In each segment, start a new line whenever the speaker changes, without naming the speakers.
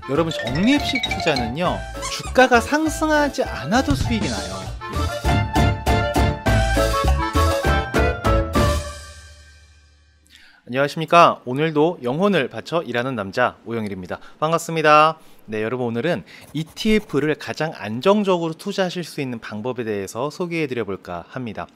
여러분, 적립식 투자는요, 주가가 상승하지 않아도 수익이 나요. 안녕하십니까. 오늘도 영혼을 바쳐 일하는 남자 오영일입니다. 반갑습니다. 네, 여러분, 오늘은 ETF를 가장 안정적으로 투자하실 수 있는 방법에 대해서 소개해 드려 볼까 합니다.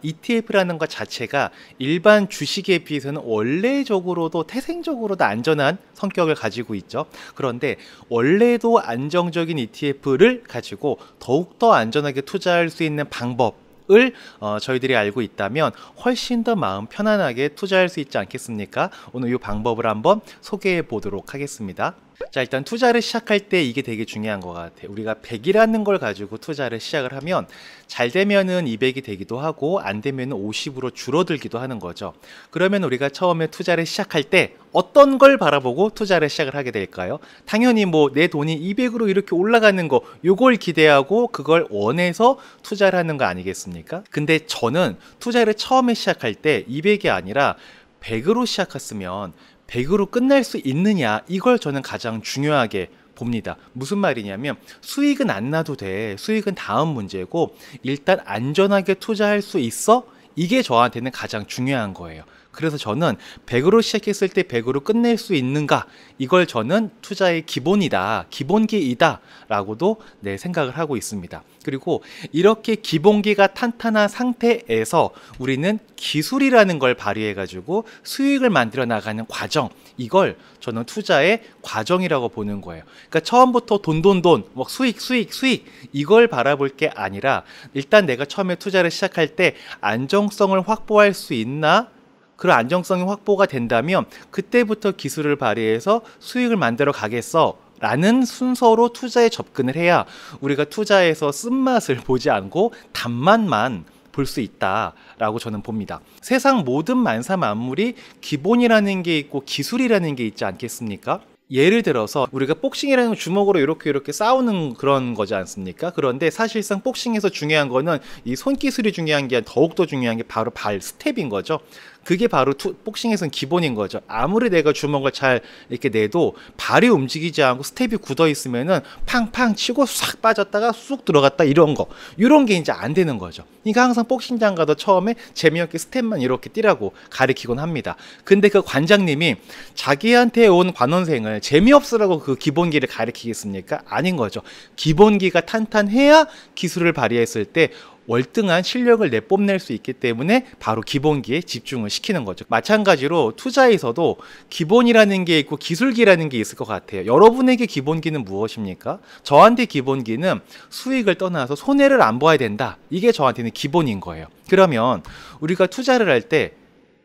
ETF라는 것 자체가 일반 주식에 비해서는 원래적으로도 태생적으로도 안전한 성격을 가지고 있죠. 그런데 원래도 안정적인 ETF를 가지고 더욱더 안전하게 투자할 수 있는 방법 을 저희들이 알고 있다면 훨씬 더 마음 편안하게 투자할 수 있지 않겠습니까? 오늘 이 방법을 한번 소개해 보도록 하겠습니다. 자, 일단 투자를 시작할 때 이게 되게 중요한 것 같아요. 우리가 100이라는 걸 가지고 투자를 시작을 하면 잘 되면은 200이 되기도 하고 안 되면은 50으로 줄어들기도 하는 거죠. 그러면 우리가 처음에 투자를 시작할 때 어떤 걸 바라보고 투자를 시작을 하게 될까요? 당연히 뭐 내 돈이 200으로 이렇게 올라가는 거, 요걸 기대하고 그걸 원해서 투자를 하는 거 아니겠습니까? 근데 저는 투자를 처음에 시작할 때 200이 아니라 100으로 시작했으면 100으로 끝날 수 있느냐, 이걸 저는 가장 중요하게 봅니다. 무슨 말이냐면 수익은 안 나도 돼, 수익은 다음 문제고 일단 안전하게 투자할 수 있어? 이게 저한테는 가장 중요한 거예요. 그래서 저는 100으로 시작했을 때 100으로 끝낼 수 있는가, 이걸 저는 투자의 기본이다, 기본기이다 라고도 생각을 하고 있습니다. 그리고 이렇게 기본기가 탄탄한 상태에서 우리는 기술이라는 걸 발휘해 가지고 수익을 만들어 나가는 과정, 이걸 저는 투자의 과정이라고 보는 거예요. 그러니까 처음부터 돈 뭐 수익 이걸 바라볼 게 아니라 일단 내가 처음에 투자를 시작할 때 안정성을 확보할 수 있나, 그런 안정성이 확보가 된다면 그때부터 기술을 발휘해서 수익을 만들어 가겠어 라는 순서로 투자에 접근을 해야 우리가 투자에서 쓴맛을 보지 않고 단맛만 볼 수 있다라고 저는 봅니다. 세상 모든 만사 만물이 기본이라는 게 있고 기술이라는 게 있지 않겠습니까? 예를 들어서 우리가 복싱이라는 건 주먹으로 이렇게 싸우는 그런 거지 않습니까? 그런데 사실상 복싱에서 중요한 거는 이 손기술이 중요한 게 더욱더 중요한 게 바로 발 스텝인 거죠. 그게 바로 복싱에서는 기본인 거죠. 아무리 내가 주먹을 잘 이렇게 내도 발이 움직이지 않고 스텝이 굳어 있으면은 팡팡 치고 싹 빠졌다가 쑥 들어갔다, 이런 게 이제 안 되는 거죠. 그러니까 항상 복싱장 가도 처음에 재미없게 스텝만 이렇게 뛰라고 가르치곤 합니다. 근데 그 관장님이 자기한테 온 관원생을 재미없으라고 그 기본기를 가르치겠습니까? 아닌 거죠. 기본기가 탄탄해야 기술을 발휘했을 때 월등한 실력을 내뽐낼 수 있기 때문에 바로 기본기에 집중을 시키는 거죠. 마찬가지로 투자에서도 기본이라는 게 있고 기술기라는 게 있을 것 같아요. 여러분에게 기본기는 무엇입니까? 저한테 기본기는 수익을 떠나서 손해를 안 봐야 된다, 이게 저한테는 기본인 거예요. 그러면 우리가 투자를 할 때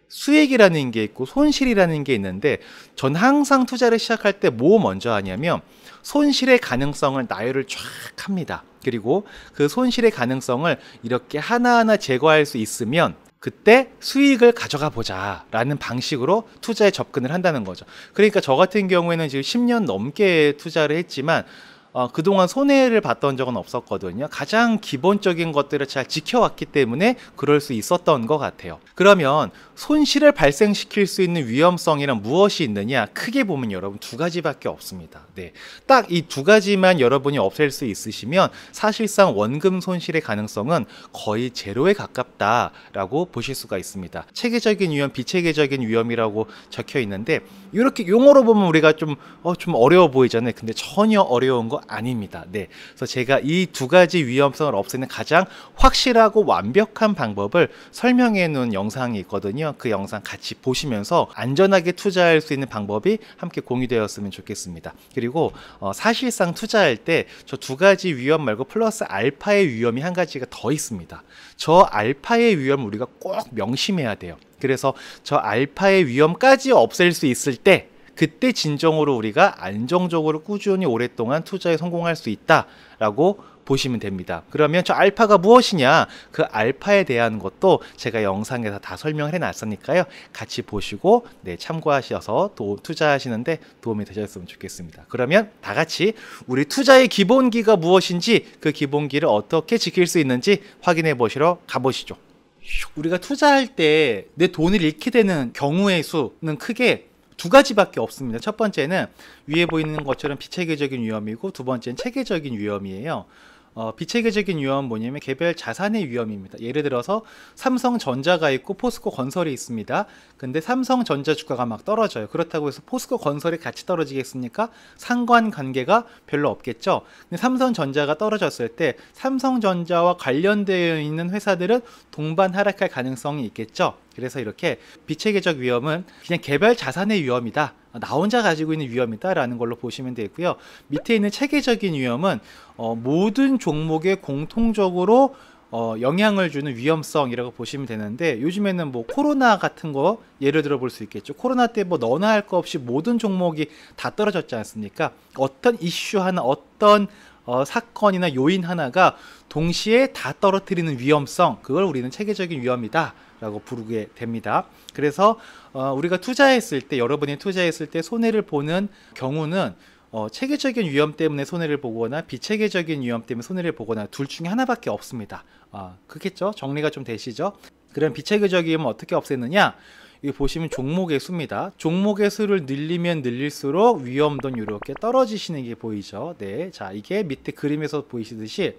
수익이라는 게 있고 손실이라는 게 있는데, 전 항상 투자를 시작할 때 뭐 먼저 하냐면 손실의 가능성을 나열을 쫙 합니다. 그리고 그 손실의 가능성을 이렇게 하나하나 제거할 수 있으면 그때 수익을 가져가 보자 라는 방식으로 투자에 접근을 한다는 거죠. 그러니까 저 같은 경우에는 지금 10년 넘게 투자를 했지만 그동안 손해를 봤던 적은 없었거든요. 가장 기본적인 것들을 잘 지켜왔기 때문에 그럴 수 있었던 것 같아요. 그러면 손실을 발생시킬 수 있는 위험성이란 무엇이 있느냐? 크게 보면 여러분 두 가지밖에 없습니다. 딱 이 두 가지만 여러분이 없앨 수 있으시면 사실상 원금 손실의 가능성은 거의 제로에 가깝다라고 보실 수가 있습니다. 체계적인 위험, 비체계적인 위험이라고 적혀 있는데, 이렇게 용어로 보면 우리가 좀 어려워 보이잖아요. 근데 전혀 어려운 거 아닙니다. 그래서 제가 이 두 가지 위험성을 없애는 가장 확실하고 완벽한 방법을 설명해 놓은 영상이 있거든요. 그 영상 같이 보시면서 안전하게 투자할 수 있는 방법이 함께 공유되었으면 좋겠습니다. 그리고 사실상 투자할 때 저 두 가지 위험 말고 플러스 알파의 위험이 한 가지가 더 있습니다. 저 알파의 위험을 우리가 꼭 명심해야 돼요. 그래서 저 알파의 위험까지 없앨 수 있을 때 그때 진정으로 우리가 안정적으로 꾸준히 오랫동안 투자에 성공할 수 있다라고 보시면 됩니다. 그러면 저 알파가 무엇이냐, 그 알파에 대한 것도 제가 영상에서 다 설명을 해놨으니까요. 같이 보시고 참고하셔서 투자하시는데 도움이 되셨으면 좋겠습니다. 그러면 다 같이 우리 투자의 기본기가 무엇인지, 그 기본기를 어떻게 지킬 수 있는지 확인해 보시러 가보시죠. 우리가 투자할 때 내 돈을 잃게 되는 경우의 수는 크게 두 가지밖에 없습니다. 첫 번째는 위에 보이는 것처럼 비체계적인 위험이고, 두 번째는 체계적인 위험이에요. 비체계적인 위험은 뭐냐면 개별 자산의 위험입니다. 예를 들어서 삼성전자가 있고 포스코 건설이 있습니다. 근데 삼성전자 주가가 막 떨어져요. 그렇다고 해서 포스코 건설이 같이 떨어지겠습니까? 상관관계가 별로 없겠죠. 근데 삼성전자가 떨어졌을 때 삼성전자와 관련되어 있는 회사들은 동반 하락할 가능성이 있겠죠. 그래서 이렇게 비체계적 위험은 그냥 개별 자산의 위험이다, 나 혼자 가지고 있는 위험이다 라는 걸로 보시면 되고요. 밑에 있는 체계적인 위험은 모든 종목에 공통적으로 영향을 주는 위험성이라고 보시면 되는데, 요즘에는 뭐 코로나 같은 거 예를 들어 볼 수 있겠죠. 코로나 때 뭐 너나 할 거 없이 모든 종목이 다 떨어졌지 않습니까? 어떤 이슈 하나, 어떤 사건이나 요인 하나가 동시에 다 떨어뜨리는 위험성, 그걸 우리는 체계적인 위험이다 라고 부르게 됩니다. 그래서 우리가 투자했을 때, 여러분이 투자했을 때 손해를 보는 경우는 체계적인 위험 때문에 손해를 보거나 비체계적인 위험 때문에 손해를 보거나 둘 중에 하나밖에 없습니다. 그겠죠? 정리가 좀 되시죠? 그럼 비체계적인 위험은 어떻게 없애느냐? 여기 보시면 종목의 수입니다. 종목의 수를 늘리면 늘릴수록 위험도는 이렇게 떨어지시는 게 보이죠. 네, 자, 이게 밑에 그림에서 보이시듯이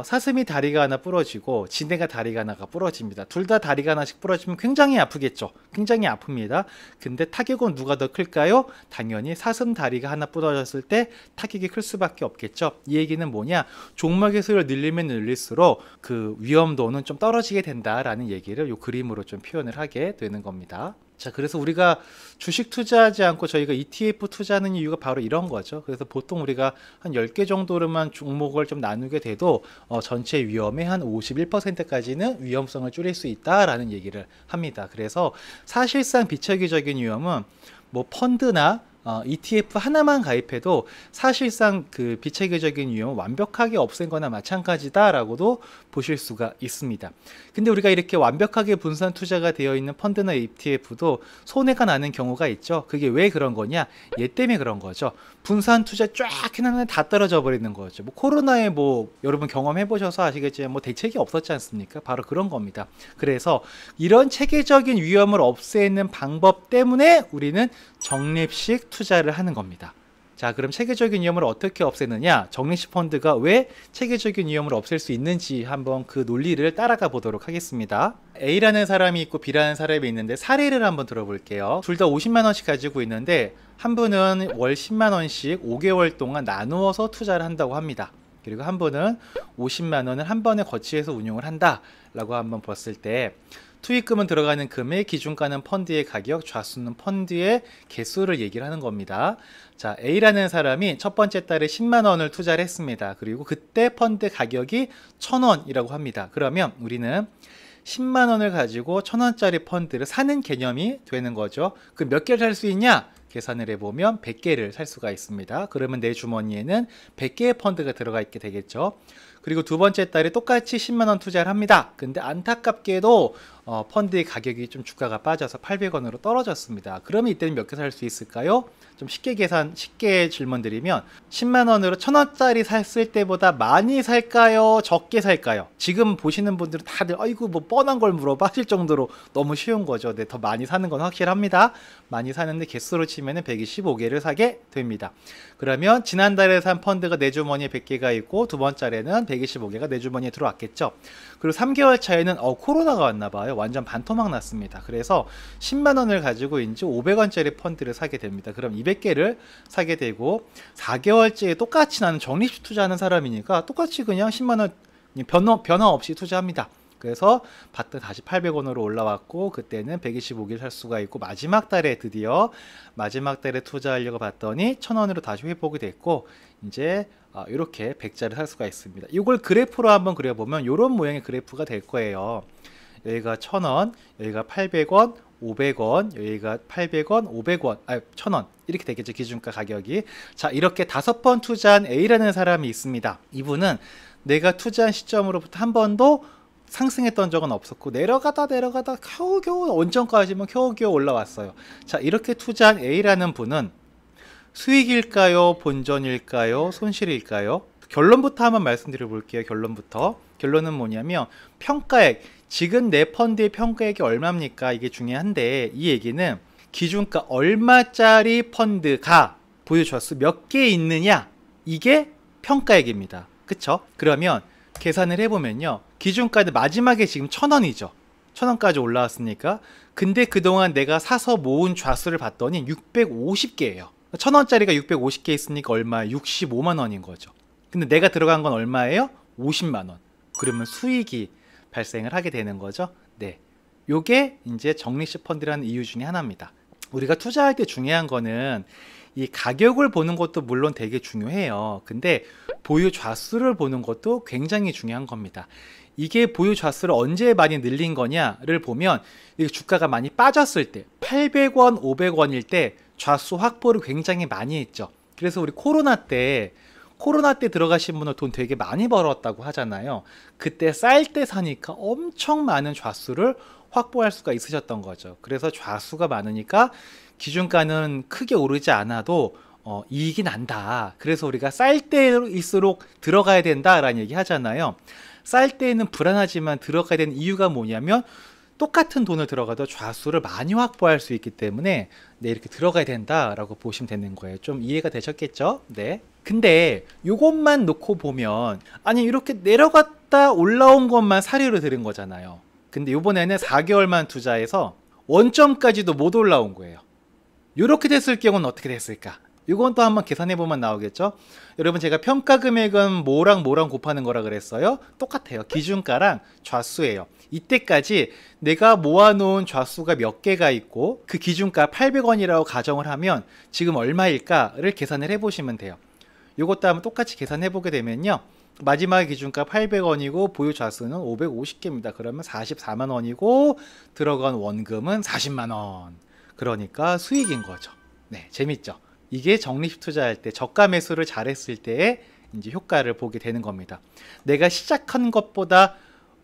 사슴이 다리가 하나 부러지고 지네가 다리가 하나가 부러집니다. 둘 다 다리가 하나씩 부러지면 굉장히 아프겠죠. 굉장히 아픕니다. 근데 타격은 누가 더 클까요? 당연히 사슴 다리가 하나 부러졌을 때 타격이 클 수밖에 없겠죠. 이 얘기는 뭐냐? 종목의 수를 늘리면 늘릴수록 그 위험도는 좀 떨어지게 된다라는 얘기를 이 그림으로 좀 표현을 하게 되는 겁니다. 자, 그래서 우리가 주식 투자하지 않고 저희가 ETF 투자하는 이유가 바로 이런 거죠. 그래서 보통 우리가 한 10개 정도로만 종목을 좀 나누게 돼도 전체 위험의 한 51%까지는 위험성을 줄일 수 있다라는 얘기를 합니다. 그래서 사실상 비체계적인 위험은 뭐 펀드나 ETF 하나만 가입해도 사실상 그 비체계적인 위험을 완벽하게 없앤 거나 마찬가지다라고도 보실 수가 있습니다. 근데 우리가 이렇게 완벽하게 분산 투자가 되어 있는 펀드나 ETF도 손해가 나는 경우가 있죠. 그게 왜 그런 거냐? 얘 때문에 그런 거죠. 분산 투자 쫙 해놨는데 다 떨어져 버리는 거죠. 뭐 코로나에 뭐 여러분 경험해 보셔서 아시겠지만 뭐 대책이 없었지 않습니까? 바로 그런 겁니다. 그래서 이런 체계적인 위험을 없애는 방법 때문에 우리는 적립식 투자를 하는 겁니다. 자, 그럼 체계적인 위험을 어떻게 없애느냐? 적립식 펀드가 왜 체계적인 위험을 없앨 수 있는지 한번 그 논리를 따라가 보도록 하겠습니다. A라는 사람이 있고 B라는 사람이 있는데 사례를 한번 들어볼게요. 둘 다 50만 원씩 가지고 있는데 한 분은 월 10만 원씩 5개월 동안 나누어서 투자를 한다고 합니다. 그리고 한 분은 50만 원을 한 번에 거치해서 운용을 한다 라고 한번 봤을 때, 투입금은 들어가는 금액, 기준가는 펀드의 가격, 좌수는 펀드의 개수를 얘기를 하는 겁니다. 자, A라는 사람이 첫 번째 달에 10만 원을 투자를 했습니다. 그리고 그때 펀드 가격이 1,000원이라고 합니다. 그러면 우리는 10만 원을 가지고 1,000원짜리 펀드를 사는 개념이 되는 거죠. 그 몇 개를 살 수 있냐? 계산을 해보면 100개를 살 수가 있습니다. 그러면 내 주머니에는 100개의 펀드가 들어가 있게 되겠죠. 그리고 두 번째 달에 똑같이 10만 원 투자를 합니다. 근데 안타깝게도 펀드의 가격이 좀 주가가 빠져서 800원으로 떨어졌습니다. 그러면 이때는 몇 개 살 수 있을까요? 좀 쉽게 질문 드리면 10만 원으로 1,000원짜리 샀을 때보다 많이 살까요? 적게 살까요? 지금 보시는 분들은 다들 아이고 뭐 뻔한 걸 물어봐 하실 정도로 너무 쉬운 거죠. 네, 더 많이 사는 건 확실합니다. 많이 사는데 개수로 치면은 125개를 사게 됩니다. 그러면 지난달에 산 펀드가 내 주머니에 100개가 있고 두 번째는 125개가 내 주머니에 들어왔겠죠. 그리고 3개월 차에는 코로나가 왔나 봐요. 완전 반토막 났습니다. 그래서 10만 원을 가지고 이제 500원짜리 펀드를 사게 됩니다. 그럼 200개를 사게 되고 4개월째에 똑같이 나는 적립식 투자하는 사람이니까 똑같이 그냥 10만 원 변화 없이 투자합니다. 그래서 봤더니 다시 800원으로 올라왔고 그때는 125개를 살 수가 있고 마지막 달에 드디어 마지막 달에 투자하려고 봤더니 1,000원으로 다시 회복이 됐고 이제 이렇게 100자를 살 수가 있습니다. 이걸 그래프로 한번 그려보면 이런 모양의 그래프가 될 거예요. 여기가 1,000원, 여기가 800원, 500원, 여기가 800원, 500원, 1,000원 이렇게 되겠죠. 기준가 가격이. 자, 이렇게 5번 투자한 A라는 사람이 있습니다. 이분은 내가 투자한 시점으로부터 한 번도 상승했던 적은 없었고 내려가다 겨우겨우 원점까지만 겨우겨우 올라왔어요. 자, 이렇게 투자한 A라는 분은 수익일까요? 본전일까요? 손실일까요? 결론부터 한번 말씀드려 볼게요. 결론은 뭐냐면 평가액, 지금 내 펀드의 평가액이 얼마입니까? 이게 중요한데 이 얘기는 기준가 얼마짜리 펀드가 보유 좌수 몇 개 있느냐, 이게 평가액입니다. 그쵸? 그러면 계산을 해보면요, 기준가는 마지막에 지금 1,000원이죠. 1,000원까지 올라왔으니까. 근데 그동안 내가 사서 모은 좌수를 봤더니 650개예요 1,000원짜리가 650개 있으니까 얼마예요? 65만원인 거죠. 근데 내가 들어간 건 얼마예요? 50만원. 그러면 수익이 발생을 하게 되는 거죠. 네, 요게 이제 적립식 펀드라는 이유 중에 하나입니다. 우리가 투자할 때 중요한 거는 이 가격을 보는 것도 물론 되게 중요해요. 근데 보유 좌수를 보는 것도 굉장히 중요한 겁니다. 이게 보유 좌수를 언제 많이 늘린 거냐를 보면, 주가가 많이 빠졌을 때 800원, 500원일 때 좌수 확보를 굉장히 많이 했죠. 그래서 우리 코로나 때 들어가신 분은 돈 되게 많이 벌었다고 하잖아요. 그때 쌀 때 사니까 엄청 많은 좌수를 확보할 수가 있으셨던 거죠. 그래서 좌수가 많으니까 기준가는 크게 오르지 않아도 이익이 난다. 그래서 우리가 쌀 때일수록 들어가야 된다라는 얘기 하잖아요. 쌀 때는 불안하지만 들어가야 되는 이유가 뭐냐면, 똑같은 돈을 들어가도 좌수를 많이 확보할 수 있기 때문에 네, 이렇게 들어가야 된다라고 보시면 되는 거예요. 좀 이해가 되셨겠죠? 네. 근데 이것만 놓고 보면, 아니 이렇게 내려갔다 올라온 것만 사료로 들은 거잖아요. 근데 이번에는 4개월만 투자해서 원점까지도 못 올라온 거예요. 이렇게 됐을 경우는 어떻게 됐을까? 이건 또 한번 계산해 보면 나오겠죠. 여러분, 제가 평가 금액은 뭐랑 곱하는 거라 그랬어요? 똑같아요. 기준가랑 좌수예요. 이때까지 내가 모아놓은 좌수가 몇 개가 있고 그 기준가 800원이라고 가정을 하면 지금 얼마일까를 계산을 해보시면 돼요. 이것도 한번 똑같이 계산해 보게 되면요, 마지막 기준가 800원이고 보유 좌수는 550개입니다. 그러면 44만원이고 들어간 원금은 40만원. 그러니까 수익인 거죠. 네, 재밌죠? 이게 적립식 투자할 때 저가 매수를 잘했을 때의 이제 효과를 보게 되는 겁니다. 내가 시작한 것보다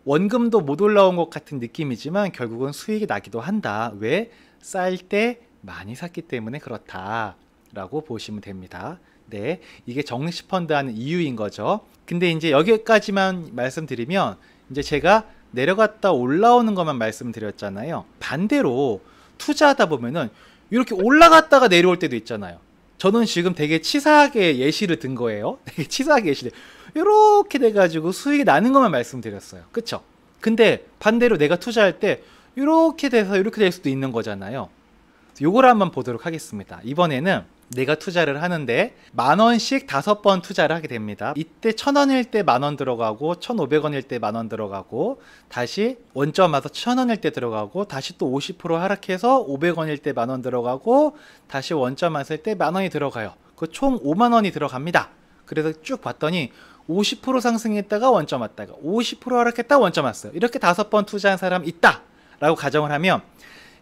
원금도 못 올라온 것 같은 느낌이지만 결국은 수익이 나기도 한다. 왜? 쌀 때 많이 샀기 때문에 그렇다라고 보시면 됩니다. 네, 이게 적립식 펀드 하는 이유인 거죠. 근데 이제 여기까지만 말씀드리면, 이제 제가 내려갔다 올라오는 것만 말씀드렸잖아요. 반대로 투자하다 보면은 이렇게 올라갔다가 내려올 때도 있잖아요. 저는 지금 되게 치사하게 예시를 든 거예요. 되게 치사하게 예시를. 이렇게 돼가지고 수익이 나는 것만 말씀드렸어요. 그쵸? 근데 반대로 내가 투자할 때 이렇게 돼서 이렇게 될 수도 있는 거잖아요. 요걸 한번 보도록 하겠습니다. 이번에는 내가 투자를 하는데 10,000원씩 5번 투자를 하게 됩니다. 이때 1,000원일 때 10,000원 들어가고 1,500원일 때 10,000원 들어가고 다시 원점 와서 1,000원일 때 들어가고 다시 또 50% 하락해서 500원일 때 10,000원 들어가고 다시 원점 왔을 때 10,000원이 들어가요. 그 총 50,000원이 들어갑니다. 그래서 쭉 봤더니 50% 상승했다가 원점 왔다가 50% 하락했다가 원점 왔어요. 이렇게 5번 투자한 사람 있다 라고 가정을 하면,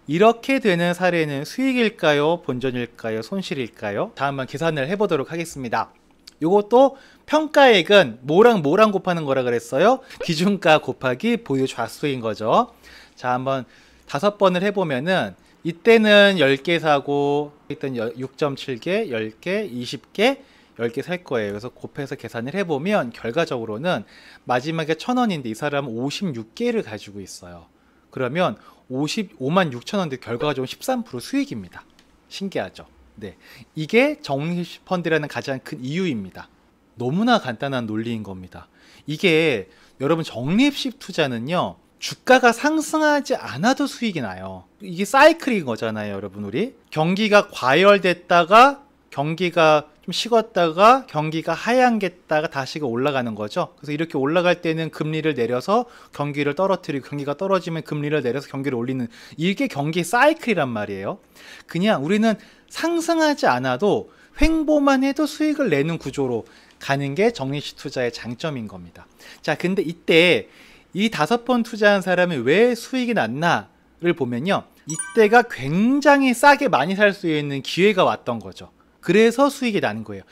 이렇게 되는 사례는 수익일까요? 본전일까요? 손실일까요? 자, 한번 계산을 해보도록 하겠습니다. 이것도 평가액은 뭐랑 곱하는 거라 그랬어요? 기준가 곱하기 보유 좌수인 거죠. 자, 한번 5번을 해보면은, 이때는 10개 사고 일단 6.7개, 10개, 20개, 10개 살 거예요. 그래서 곱해서 계산을 해보면 결과적으로는 마지막에 1,000원인데 이 사람은 56개를 가지고 있어요. 그러면 55만 6천원인데 결과적으로 13% 수익입니다. 신기하죠? 네, 이게 적립식 펀드라는 가장 큰 이유입니다. 너무나 간단한 논리인 겁니다. 이게 여러분, 적립식 투자는요, 주가가 상승하지 않아도 수익이 나요. 이게 사이클인 거잖아요, 여러분. 우리 경기가 과열됐다가 경기가 좀 식었다가 경기가 하향했다가 다시 올라가는 거죠. 그래서 이렇게 올라갈 때는 금리를 내려서 경기를 떨어뜨리고, 경기가 떨어지면 금리를 내려서 경기를 올리는, 이게 경기 사이클이란 말이에요. 그냥 우리는 상승하지 않아도 횡보만 해도 수익을 내는 구조로 가는 게 적립식 투자의 장점인 겁니다. 자, 근데 이때 이 5번 투자한 사람이 왜 수익이 났나를 보면요, 이때가 굉장히 싸게 많이 살 수 있는 기회가 왔던 거죠. 그래서 수익이 나는 거예요.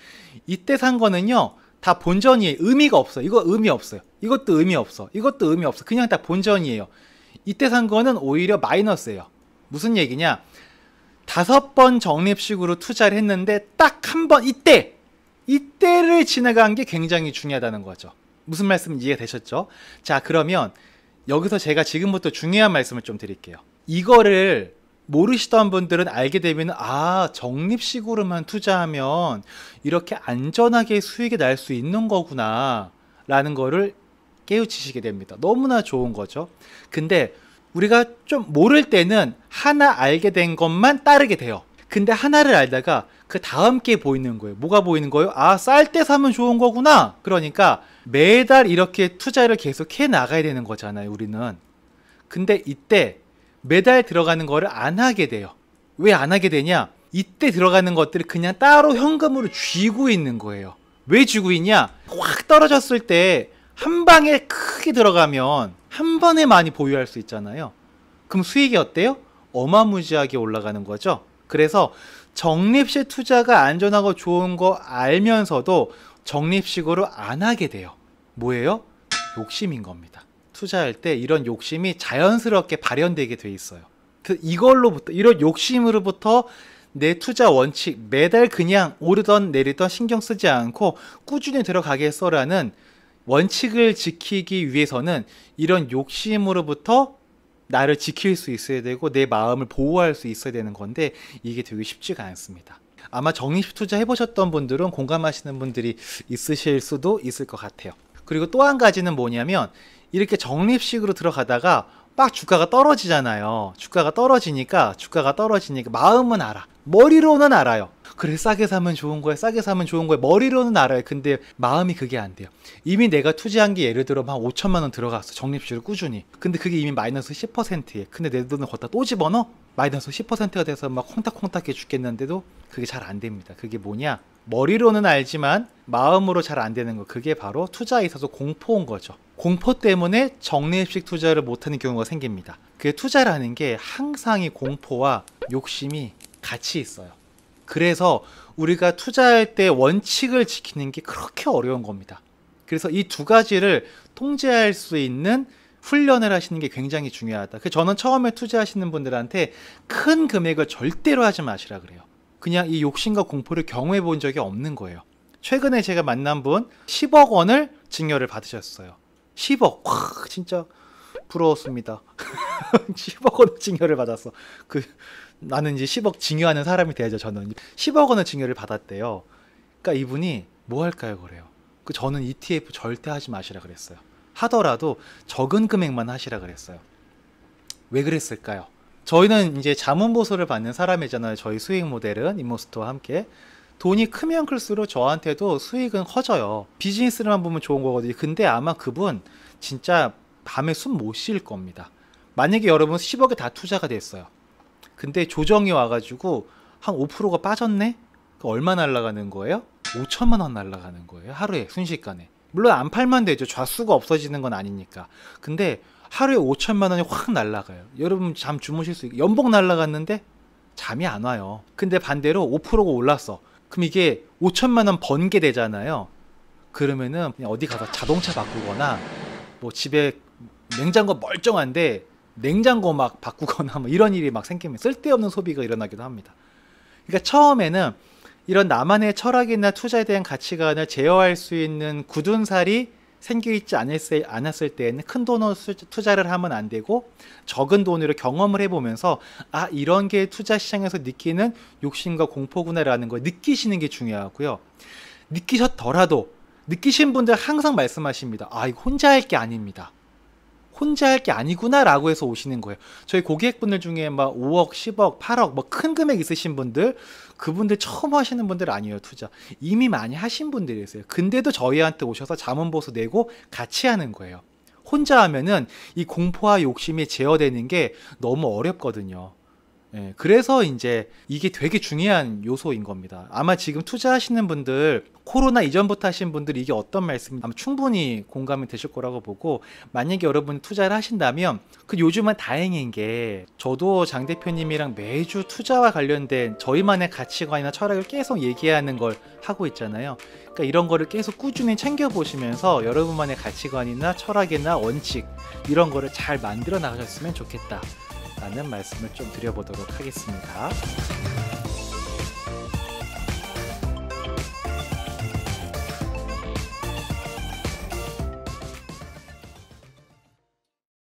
이때 산 거는요, 다 본전이에요. 의미가 없어요. 이거 의미 없어요. 이것도 의미 없어. 이것도 의미 없어. 그냥 다 본전이에요. 이때 산 거는 오히려 마이너스예요. 무슨 얘기냐? 5번 적립식으로 투자를 했는데 딱 한 번, 이때를 지나간 게 굉장히 중요하다는 거죠. 무슨 말씀인지 이해가 되셨죠? 자, 그러면 여기서 제가 지금부터 중요한 말씀을 좀 드릴게요. 이거를 모르시던 분들은 알게 되면 아, 적립식으로만 투자하면 이렇게 안전하게 수익이 날 수 있는 거구나 라는 거를 깨우치시게 됩니다. 너무나 좋은 거죠. 근데 우리가 좀 모를 때는 하나 알게 된 것만 따르게 돼요. 근데 하나를 알다가 그 다음 게 보이는 거예요. 뭐가 보이는 거예요? 아, 쌀 때 사면 좋은 거구나. 그러니까 매달 이렇게 투자를 계속 해 나가야 되는 거잖아요, 우리는. 근데 이때 매달 들어가는 거를 안 하게 돼요. 왜 안 하게 되냐? 이때 들어가는 것들을 그냥 따로 현금으로 쥐고 있는 거예요. 왜 쥐고 있냐? 확 떨어졌을 때 한 방에 크게 들어가면 한 번에 많이 보유할 수 있잖아요. 그럼 수익이 어때요? 어마무지하게 올라가는 거죠. 그래서 적립식 투자가 안전하고 좋은 거 알면서도 적립식으로 안 하게 돼요. 뭐예요? 욕심인 겁니다. 투자할 때 이런 욕심이 자연스럽게 발현되게 돼 있어요. 이걸로부터, 이런 욕심으로부터 내 투자 원칙, 매달 그냥 오르던 내리던 신경 쓰지 않고 꾸준히 들어가겠어라는 원칙을 지키기 위해서는 이런 욕심으로부터 나를 지킬 수 있어야 되고 내 마음을 보호할 수 있어야 되는 건데 이게 되게 쉽지가 않습니다. 아마 적립식 투자 해보셨던 분들은 공감하시는 분들이 있으실 수도 있을 것 같아요. 그리고 또 한 가지는 뭐냐면 이렇게 적립식으로 들어가다가 막 주가가 떨어지잖아요. 주가가 떨어지니까 마음은 알아. 머리로는 알아요. 그래, 싸게 사면 좋은 거야, 싸게 사면 좋은 거야, 머리로는 알아요. 근데 마음이 그게 안 돼요. 이미 내가 투자한 게 예를 들어 한 5천만 원 들어갔어, 적립식으로 꾸준히. 근데 그게 이미 마이너스 10%에 근데 내 돈을 걷다 또 집어넣어? 마이너스 10%가 돼서 막 콩닥콩닥해 죽겠는데도 그게 잘 안 됩니다. 그게 뭐냐? 머리로는 알지만 마음으로 잘 안 되는 거. 그게 바로 투자에 있어서 공포인 거죠. 공포 때문에 적립식 투자를 못하는 경우가 생깁니다. 그 투자라는 게 항상 이 공포와 욕심이 같이 있어요. 그래서 우리가 투자할 때 원칙을 지키는 게 그렇게 어려운 겁니다. 그래서 이 두 가지를 통제할 수 있는 훈련을 하시는 게 굉장히 중요하다. 저는 처음에 투자하시는 분들한테 큰 금액을 절대로 하지 마시라 그래요. 그냥 이 욕심과 공포를 경험해 본 적이 없는 거예요. 최근에 제가 만난 분 10억 원을 증여를 받으셨어요. 10억. 와, 진짜 부러웠습니다. 10억 원 증여를 받았어. 나는 이제 10억 증여하는 사람이 돼야죠. 저는 10억 원을 증여를 받았대요. 그러니까 이분이 뭐 할까요, 그래요. 저는 ETF 절대 하지 마시라 그랬어요. 하더라도 적은 금액만 하시라 그랬어요. 왜 그랬을까요? 저희는 이제 자문보수를 받는 사람이잖아요. 저희 수익 모델은 이모스토와 함께. 돈이 크면 클수록 저한테도 수익은 커져요. 비즈니스만 보면 좋은 거거든요. 근데 아마 그분 진짜 밤에 숨 못 쉴 겁니다. 만약에 여러분 10억에 다 투자가 됐어요. 근데 조정이 와가지고 한 5%가 빠졌네? 얼마 날라가는 거예요? 5천만 원 날라가는 거예요. 하루에, 순식간에. 물론 안 팔면 되죠. 좌수가 없어지는 건 아니니까. 근데 하루에 5천만 원이 확 날라가요. 여러분 잠 주무실 수 있게. 연봉 날라갔는데 잠이 안 와요. 근데 반대로 5%가 올랐어. 그럼 이게 5천만 원 번 게 되잖아요. 그러면은 그냥 어디 가서 자동차 바꾸거나 뭐 집에 냉장고 멀쩡한데 냉장고 막 바꾸거나 뭐 이런 일이 막 생기면 쓸데없는 소비가 일어나기도 합니다. 그러니까 처음에는 이런 나만의 철학이나 투자에 대한 가치관을 제어할 수 있는 굳은 살이 생겨있지 않았을 때에는 큰 돈으로 투자를 하면 안 되고 적은 돈으로 경험을 해보면서 아, 이런 게 투자 시장에서 느끼는 욕심과 공포구나 라는 걸 느끼시는 게 중요하고요. 느끼셨더라도 느끼신 분들 항상 말씀하십니다. 아, 이거 혼자 할 게 아닙니다. 혼자 할 게 아니구나 라고 해서 오시는 거예요. 저희 고객분들 중에 막 5억, 10억, 8억 뭐 큰 금액 있으신 분들, 그분들 처음 하시는 분들 아니에요. 투자 이미 많이 하신 분들이세요. 근데도 저희한테 오셔서 자문보수 내고 같이 하는 거예요. 혼자 하면은 이 공포와 욕심이 제어되는 게 너무 어렵거든요. 예, 그래서 이제 이게 되게 중요한 요소인 겁니다. 아마 지금 투자하시는 분들, 코로나 이전부터 하신 분들 이게 어떤 말씀인지 아마 충분히 공감이 되실 거라고 보고, 만약에 여러분이 투자를 하신다면 요즘은 다행인 게 저도 장 대표님이랑 매주 투자와 관련된 저희만의 가치관이나 철학을 계속 얘기하는 걸 하고 있잖아요. 그러니까 이런 거를 계속 꾸준히 챙겨보시면서 여러분만의 가치관이나 철학이나 원칙 이런 거를 잘 만들어 나가셨으면 좋겠다 라는 말씀을 좀 드려보도록 하겠습니다.